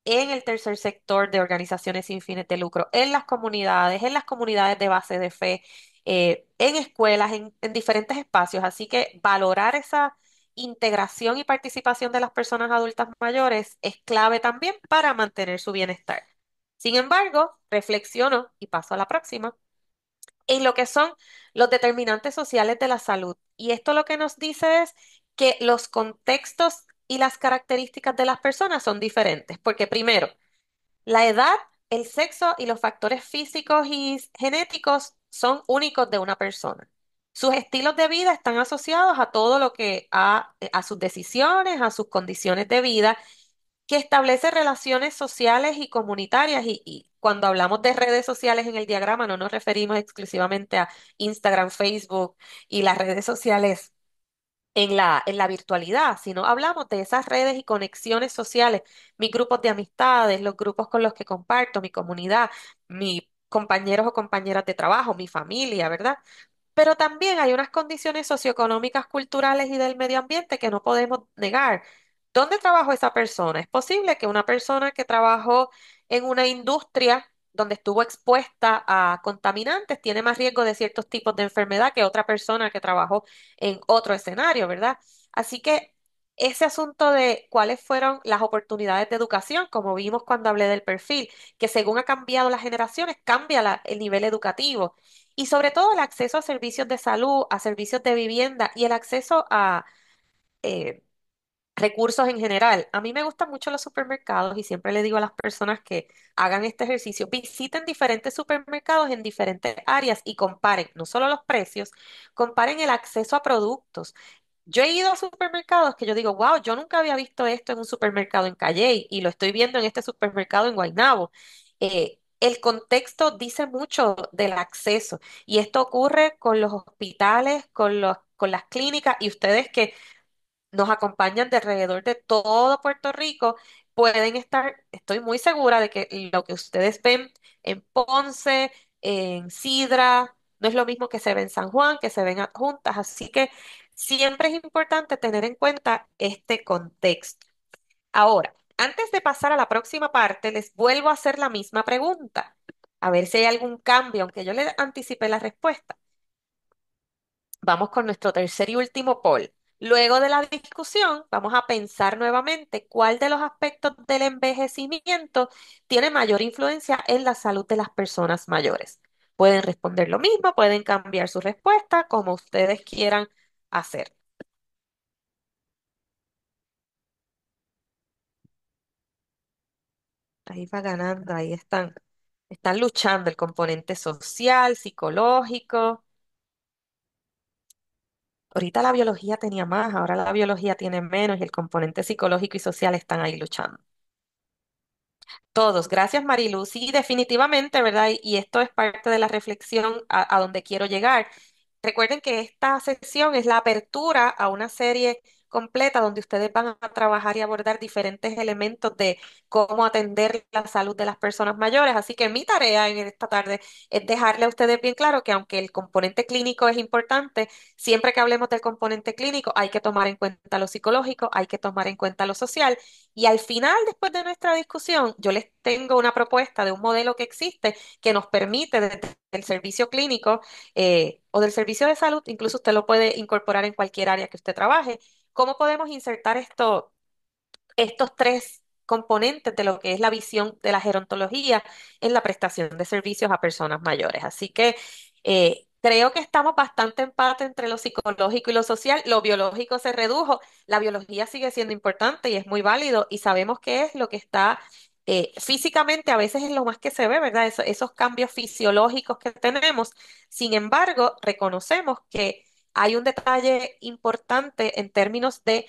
en el tercer sector de organizaciones sin fines de lucro, en las comunidades de base de fe, en escuelas, en diferentes espacios. Así que valorar esa integración y participación de las personas adultas mayores es clave también para mantener su bienestar. Sin embargo, reflexiono y paso a la próxima en lo que son los determinantes sociales de la salud. Y esto lo que nos dice es que los contextos y las características de las personas son diferentes, porque primero, la edad el sexo y los factores físicos y genéticos son únicos de una persona. Sus estilos de vida están asociados a todo lo que a sus decisiones, a sus condiciones de vida, que establece relaciones sociales y comunitarias. Y cuando hablamos de redes sociales en el diagrama, no nos referimos exclusivamente a Instagram, Facebook y las redes sociales en la virtualidad, sino hablamos de esas redes y conexiones sociales, mis grupos de amistades, los grupos con los que comparto, mi comunidad, mis compañeros o compañeras de trabajo, mi familia, ¿verdad? Pero también hay unas condiciones socioeconómicas, culturales y del medio ambiente que no podemos negar. ¿Dónde trabajó esa persona? Es posible que una persona que trabajó en una industria donde estuvo expuesta a contaminantes tiene más riesgo de ciertos tipos de enfermedad que otra persona que trabajó en otro escenario, ¿verdad? Así que ese asunto de cuáles fueron las oportunidades de educación, como vimos cuando hablé del perfil, que según ha cambiado las generaciones, cambia el nivel educativo y sobre todo el acceso a servicios de salud, a servicios de vivienda y el acceso a eh, recursos en general. A mí me gustan mucho los supermercados y siempre le digo a las personas que hagan este ejercicio, visiten diferentes supermercados en diferentes áreas y comparen no solo los precios, comparen el acceso a productos. Yo he ido a supermercados que yo digo, wow, yo nunca había visto esto en un supermercado en Calley y lo estoy viendo en este supermercado en Guaynabo. El contexto dice mucho del acceso y esto ocurre con los hospitales, con las clínicas y ustedes que nos acompañan de alrededor de todo Puerto Rico pueden estar, estoy muy segura de que lo que ustedes ven en Ponce, en Sidra, no es lo mismo que se ve en San Juan, que se ven adjuntas, así que siempre es importante tener en cuenta este contexto. Ahora, antes de pasar a la próxima parte, les vuelvo a hacer la misma pregunta, a ver si hay algún cambio, aunque yo les anticipé la respuesta. Vamos con nuestro tercer y último poll. Luego de la discusión, vamos a pensar nuevamente cuál de los aspectos del envejecimiento tiene mayor influencia en la salud de las personas mayores. Pueden responder lo mismo, pueden cambiar su respuesta como ustedes quieran hacer. Ahí va ganando, ahí están. Están luchando el componente social, psicológico. Ahorita la biología tenía más, ahora la biología tiene menos y el componente psicológico y social están ahí luchando. Todos, gracias Marilu. Sí, definitivamente, ¿verdad? Y esto es parte de la reflexión a donde quiero llegar. Recuerden que esta sesión es la apertura a una serie completa donde ustedes van a trabajar y abordar diferentes elementos de cómo atender la salud de las personas mayores. Así que mi tarea en esta tarde es dejarle a ustedes bien claro que aunque el componente clínico es importante, siempre que hablemos del componente clínico hay que tomar en cuenta lo psicológico, hay que tomar en cuenta lo social. Y al final, después de nuestra discusión, yo les tengo una propuesta de un modelo que existe que nos permite desde el servicio clínico o del servicio de salud, incluso usted lo puede incorporar en cualquier área que usted trabaje. ¿Cómo podemos insertar estos tres componentes de lo que es la visión de la gerontología en la prestación de servicios a personas mayores? Así que creo que estamos bastante empate entre lo psicológico y lo social. Lo biológico se redujo, la biología sigue siendo importante y es muy válido y sabemos que es lo que está físicamente, a veces es lo más que se ve, ¿verdad? Esos cambios fisiológicos que tenemos. Sin embargo, reconocemos que hay un detalle importante en términos de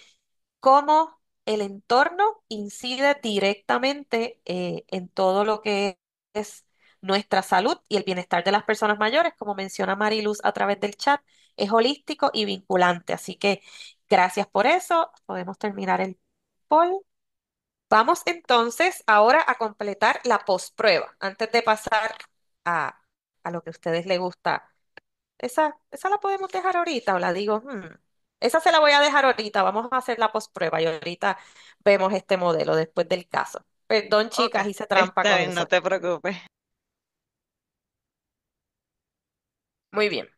cómo el entorno incide directamente en todo lo que es nuestra salud y el bienestar de las personas mayores, como menciona Mariluz a través del chat, es holístico y vinculante. Así que gracias por eso. Podemos terminar el poll. Vamos entonces ahora a completar la postprueba antes de pasar a, a lo que a ustedes les gusta. Esa la podemos dejar ahorita o la digo, esa se la voy a dejar ahorita, vamos a hacer la postprueba y ahorita vemos este modelo después del caso. Perdón, Ok, chicas, hice trampa está con bien, no eso. te preocupes. Muy bien.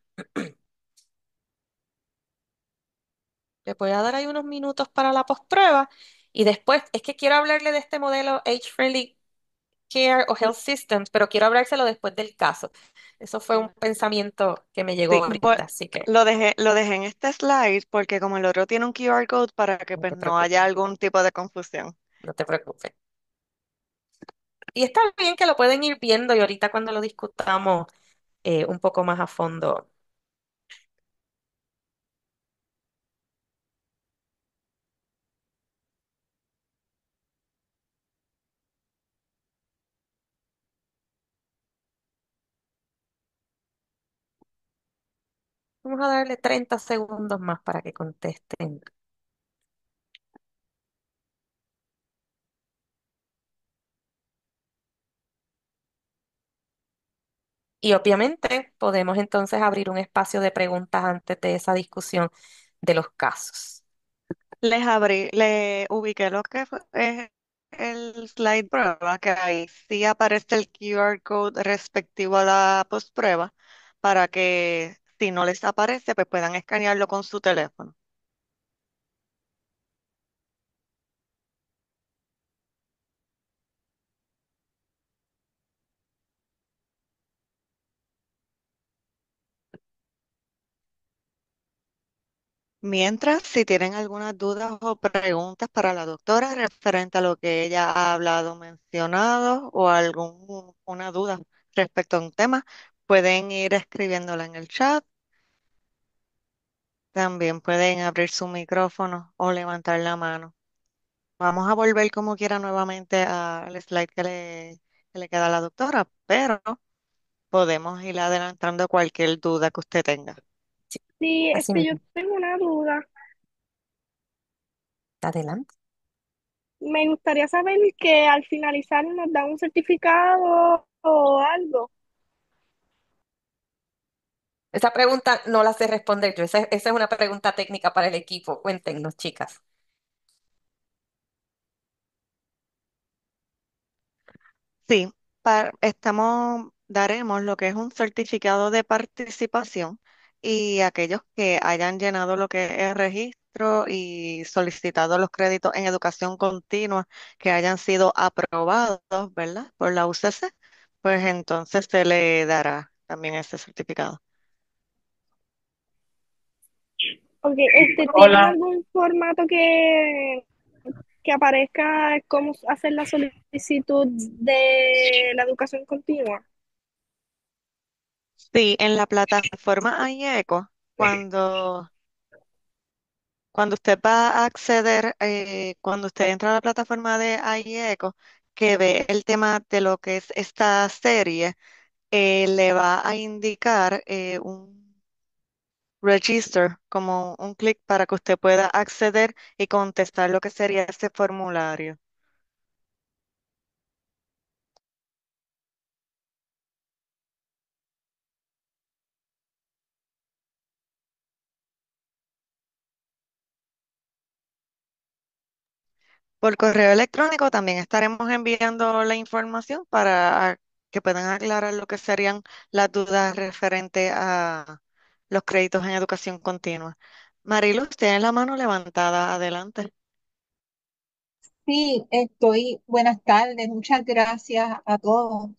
Les voy a dar ahí unos minutos para la postprueba y después es que quiero hablarle de este modelo Age Friendly Care o Health Systems, pero quiero hablárselo después del caso. Eso fue un pensamiento que me llegó Sí, ahorita, así que lo dejé en este slide porque como el otro tiene un QR code para que no pues te no haya preocupes, algún tipo de confusión. no te preocupes. Y está bien que lo pueden ir viendo y ahorita cuando lo discutamos un poco más a fondo. Vamos a darle 30 segundos más para que contesten. Y obviamente podemos entonces abrir un espacio de preguntas antes de esa discusión de los casos. Le ubiqué lo que es el slide prueba, que ahí sí aparece el QR code respectivo a la postprueba, para que si no les aparece, pues puedan escanearlo con su teléfono. Mientras, si tienen algunas dudas o preguntas para la doctora referente a lo que ella ha hablado, mencionado o alguna duda respecto a un tema, pueden ir escribiéndola en el chat. También pueden abrir su micrófono o levantar la mano. Vamos a volver como quiera nuevamente al slide que le queda a la doctora, pero podemos ir adelantando cualquier duda que usted tenga. Sí, Sí, así yo mismo. tengo una duda. Adelante. Me gustaría saber que al finalizar nos dan un certificado o algo. Esa pregunta no la sé responder yo. Esa es una pregunta técnica para el equipo. Cuéntenos, chicas. Sí, daremos lo que es un certificado de participación y aquellos que hayan llenado lo que es el registro y solicitado los créditos en educación continua que hayan sido aprobados, ¿verdad? Por la UCC, pues entonces se le dará también ese certificado. Ok, ¿tienen Hola, algún formato que aparezca cómo hacer la solicitud de la educación continua? Sí, en la plataforma iEco, cuando Cuando usted va a acceder, cuando usted entra a la plataforma de iEco, que ve el tema de lo que es esta serie, le va a indicar un register, como un clic para que usted pueda acceder y contestar lo que sería ese formulario. Por correo electrónico también estaremos enviando la información para que puedan aclarar lo que serían las dudas referentes a los créditos en educación continua. Mariluz, tiene la mano levantada. Adelante. Sí, buenas tardes, muchas gracias a todos.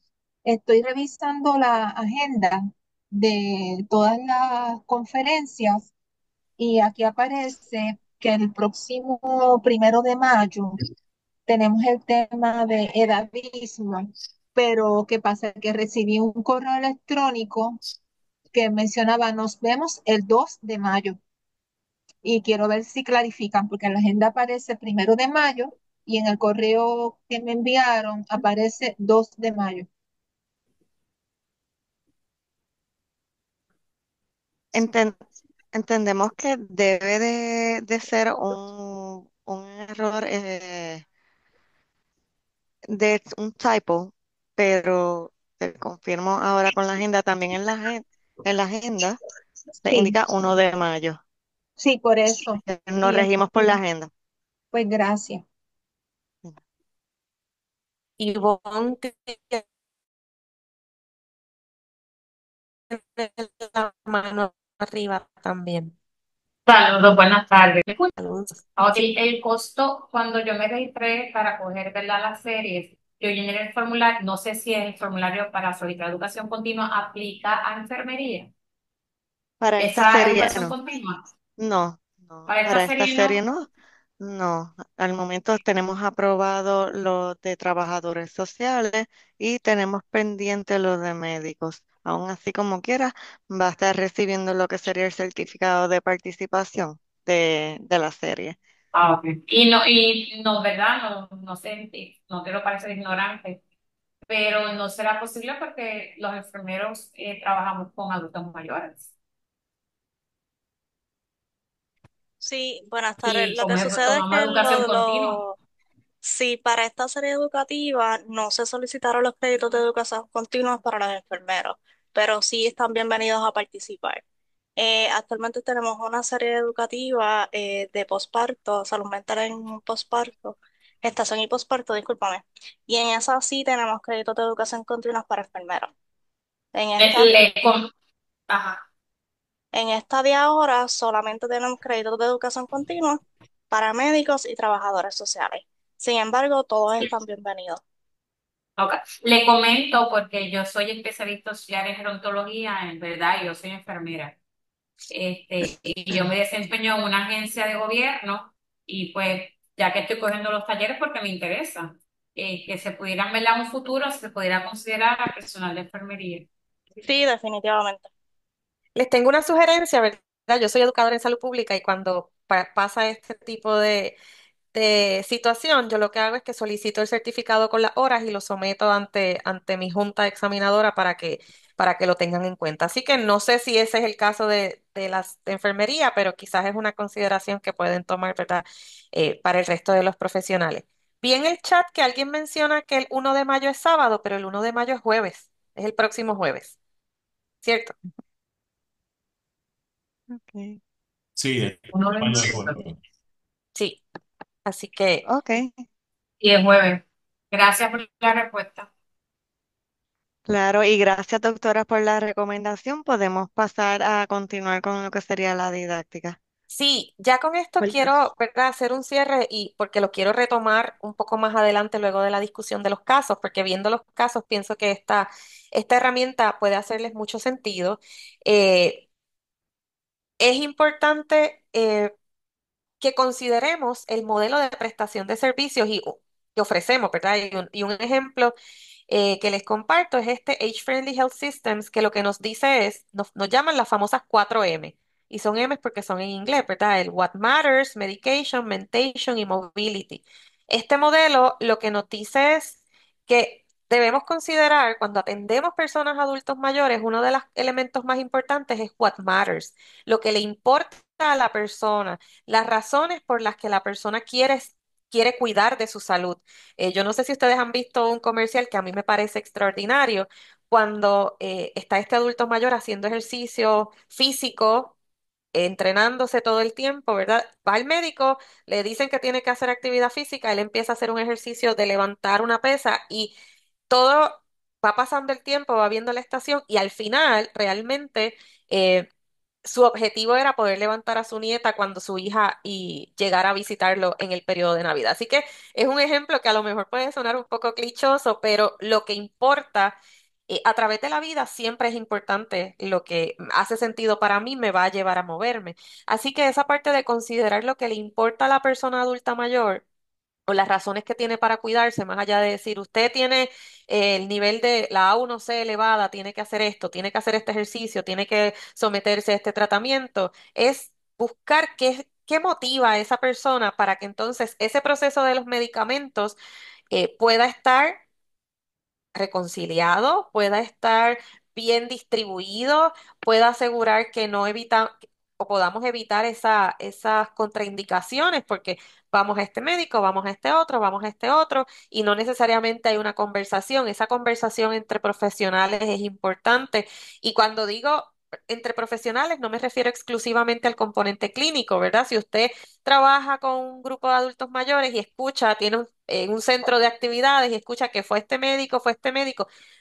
Estoy revisando la agenda de todas las conferencias y aquí aparece que el próximo 1 de mayo tenemos el tema de edadismo, pero ¿qué pasa? Que recibí un correo electrónico que mencionaba nos vemos el 2 de mayo y quiero ver si clarifican, porque en la agenda aparece 1 de mayo y en el correo que me enviaron aparece 2 de mayo. Enten- Entendemos que debe de ser un error, de un typo, pero te confirmo ahora con la agenda, también en la agenda se Sí, indica 1 de mayo. sí, por eso. Nos Y regimos por la agenda. pues gracias. Ivonne tiene la mano arriba también. saludos, buenas tardes. ¿Me escuchas? Saludos. Ok, Sí, el costo, cuando yo me registré para coger, ¿verdad?, las series, yo llené el formulario, no sé si el formulario para solicitar educación continua aplica a enfermería. Para esta Esa serie educación no, continua, no, no, para esta para esta serie serie no. no. No, al momento tenemos aprobado lo de trabajadores sociales y tenemos pendiente lo de médicos. Aún así, como quiera, va a estar recibiendo lo que sería el certificado de participación de la serie. Ah, ok. Y no, ¿verdad? No sé, no quiero parecer ignorante, pero no será posible porque los enfermeros trabajamos con adultos mayores. Sí, buenas tardes. Y Lo que sucede es tomamos que educación continua. sí, para esta serie educativa no se solicitaron los créditos de educación continua para los enfermeros, pero sí están bienvenidos a participar. Actualmente tenemos una serie educativa de posparto, salud mental en posparto, gestación y posparto, discúlpame. Y en esa sí tenemos créditos de educación continua para enfermeros. En Le, esta le com- Ajá. En esta de ahora solamente tenemos créditos de educación continua para médicos y trabajadores sociales. Sin embargo, todos están bienvenidos. Ok. Le comento porque yo soy especialista social en gerontología, en verdad, yo soy enfermera. Y yo me desempeño en una agencia de gobierno y pues ya que estoy cogiendo los talleres porque me interesa, que se pudieran ver en un futuro, se pudiera considerar a personal de enfermería. Sí, definitivamente. Les tengo una sugerencia, ¿verdad? Yo soy educadora en salud pública y cuando pasa este tipo de situación, yo lo que hago es que solicito el certificado con las horas y lo someto ante mi junta examinadora para que lo tengan en cuenta. Así que no sé si ese es el caso de las de enfermería, pero quizás es una consideración que pueden tomar, ¿verdad? Para el resto de los profesionales. Vi en el chat que alguien menciona que el 1 de mayo es sábado, pero el 1 de mayo es jueves, es el próximo jueves, ¿cierto? Okay. Sí, Uno de mayo de nosotros. juego. Sí, así que Ok, Y el jueves. Gracias por la respuesta. claro, y gracias, doctora, por la recomendación. Podemos pasar a continuar con lo que sería la didáctica. sí, ya con esto Perfecto. quiero, ¿verdad?, hacer un cierre y porque lo quiero retomar un poco más adelante luego de la discusión de los casos, porque viendo los casos pienso que esta herramienta puede hacerles mucho sentido. Eh, es importante que consideremos el modelo de prestación de servicios que ofrecemos, ¿verdad? Y un ejemplo que les comparto es este Age Friendly Health Systems, que lo que nos dice es, nos llaman las famosas 4M, y son M porque son en inglés, ¿verdad? El What Matters, Medication, Mentation y Mobility. Este modelo lo que nos dice es que debemos considerar cuando atendemos personas adultos mayores, uno de los elementos más importantes es What Matters, lo que le importa a la persona, las razones por las que la persona quiere cuidar de su salud. Yo no sé si ustedes han visto un comercial que a mí me parece extraordinario, cuando está este adulto mayor haciendo ejercicio físico, entrenándose todo el tiempo, ¿verdad? Va al médico, le dicen que tiene que hacer actividad física, él empieza a hacer un ejercicio de levantar una pesa y todo va pasando el tiempo, va viendo la estación y al final realmente eh, su objetivo era poder levantar a su nieta cuando su hija y llegara a visitarlo en el periodo de Navidad. Así que es un ejemplo que a lo mejor puede sonar un poco clichoso, pero lo que importa a través de la vida siempre es importante. Lo que hace sentido para mí me va a llevar a moverme. Así que esa parte de considerar lo que le importa a la persona adulta mayor o las razones que tiene para cuidarse, más allá de decir, usted tiene el nivel de la A1C elevada, tiene que hacer esto, tiene que hacer este ejercicio, tiene que someterse a este tratamiento, es buscar qué motiva a esa persona para que entonces ese proceso de los medicamentos pueda estar reconciliado, pueda estar bien distribuido, pueda asegurar que no evita o podamos evitar esas contraindicaciones, porque vamos a este médico, vamos a este otro, vamos a este otro, y no necesariamente hay una conversación. Esa conversación entre profesionales es importante. Y cuando digo entre profesionales, no me refiero exclusivamente al componente clínico, ¿verdad? Si usted trabaja con un grupo de adultos mayores y escucha, tiene un centro de actividades y escucha que fue este médico,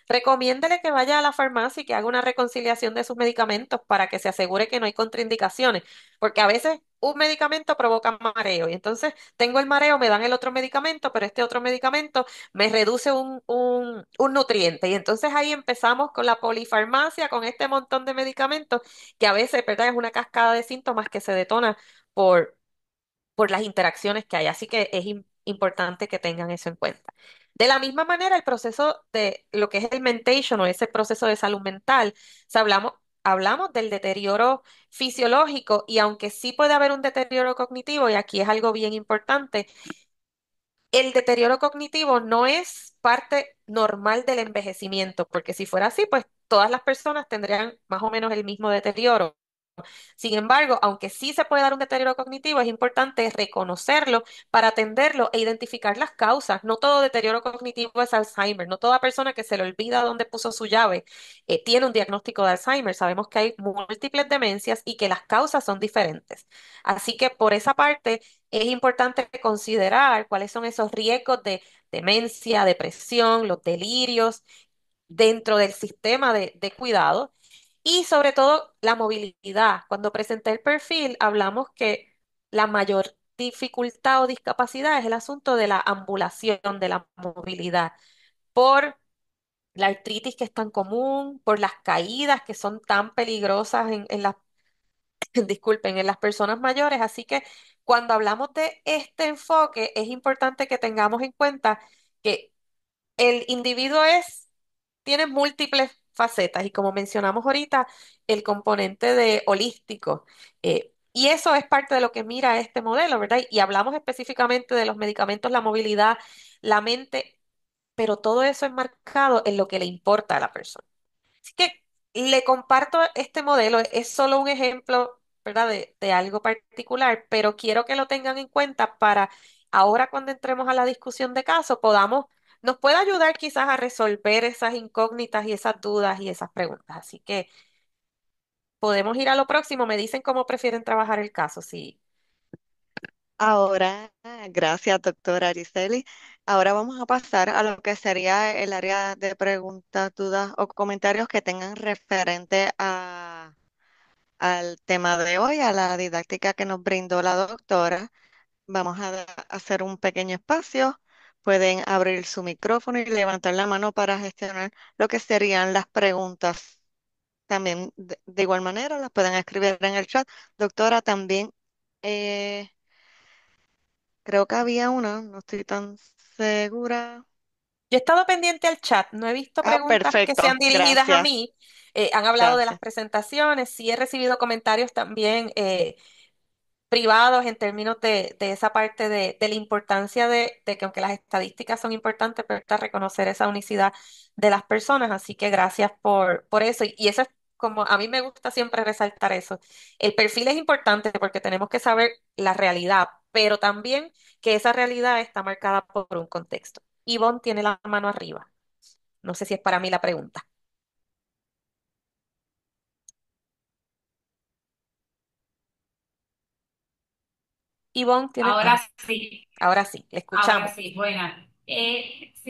recomiéndele que vaya a la farmacia y que haga una reconciliación de sus medicamentos para que se asegure que no hay contraindicaciones, porque a veces un medicamento provoca mareo y entonces tengo el mareo, me dan el otro medicamento, pero este otro medicamento me reduce un nutriente y entonces ahí empezamos con la polifarmacia, con este montón de medicamentos que a veces, ¿verdad? Es una cascada de síntomas que se detona por por las interacciones que hay. Así que es importante que tengan eso en cuenta. De la misma manera, el proceso de lo que es el mentation o ese proceso de salud mental, si hablamos del deterioro fisiológico y aunque sí puede haber un deterioro cognitivo, y aquí es algo bien importante, el deterioro cognitivo no es parte normal del envejecimiento, porque si fuera así, pues todas las personas tendrían más o menos el mismo deterioro. Sin embargo, aunque sí se puede dar un deterioro cognitivo, es importante reconocerlo para atenderlo e identificar las causas. No todo deterioro cognitivo es Alzheimer. No toda persona que se le olvida dónde puso su llave tiene un diagnóstico de Alzheimer. Sabemos que hay múltiples demencias y que las causas son diferentes. Así que por esa parte es importante considerar cuáles son esos riesgos de demencia, depresión, los delirios dentro del sistema de cuidado y sobre todo la movilidad. Cuando presenté el perfil, hablamos que la mayor dificultad o discapacidad es el asunto de la ambulación, de la movilidad, por la artritis que es tan común, por las caídas que son tan peligrosas en las, disculpen, en las personas mayores. Así que cuando hablamos de este enfoque, es importante que tengamos en cuenta que el individuo tiene múltiples facetas y como mencionamos ahorita, el componente de holístico. Y eso es parte de lo que mira este modelo, ¿verdad? Y hablamos específicamente de los medicamentos, la movilidad, la mente, pero todo eso es marcado en lo que le importa a la persona. Así que le comparto este modelo, es solo un ejemplo, ¿verdad? De algo particular, pero quiero que lo tengan en cuenta para ahora cuando entremos a la discusión de caso nos pueda ayudar quizás a resolver esas incógnitas y esas dudas y esas preguntas. Así que podemos ir a lo próximo. Me dicen cómo prefieren trabajar el caso. Sí. Ahora, gracias, doctora Ariceli. Ahora vamos a pasar a lo que sería el área de preguntas, dudas o comentarios que tengan referente al tema de hoy, a la didáctica que nos brindó la doctora. Vamos a hacer un pequeño espacio. Pueden abrir su micrófono y levantar la mano para gestionar lo que serían las preguntas. También, de igual manera, las pueden escribir en el chat. Doctora, también eh, creo que había una, no estoy tan segura. Yo he estado pendiente al chat, no he visto Ah, preguntas que sean perfecto, dirigidas a gracias, mí. Han hablado de las gracias. presentaciones, sí he recibido comentarios también privados en términos de esa parte de la importancia de que aunque las estadísticas son importantes, pero está reconocer esa unicidad de las personas. Así que gracias por eso. Y eso es como a mí me gusta siempre resaltar eso. El perfil es importante porque tenemos que saber la realidad, pero también que esa realidad está marcada por un contexto. Ivonne tiene la mano arriba. No sé si es para mí la pregunta. Ivonne tiene... Ahora Ajá, sí, ahora sí, le ahora escuchamos. sí, bueno.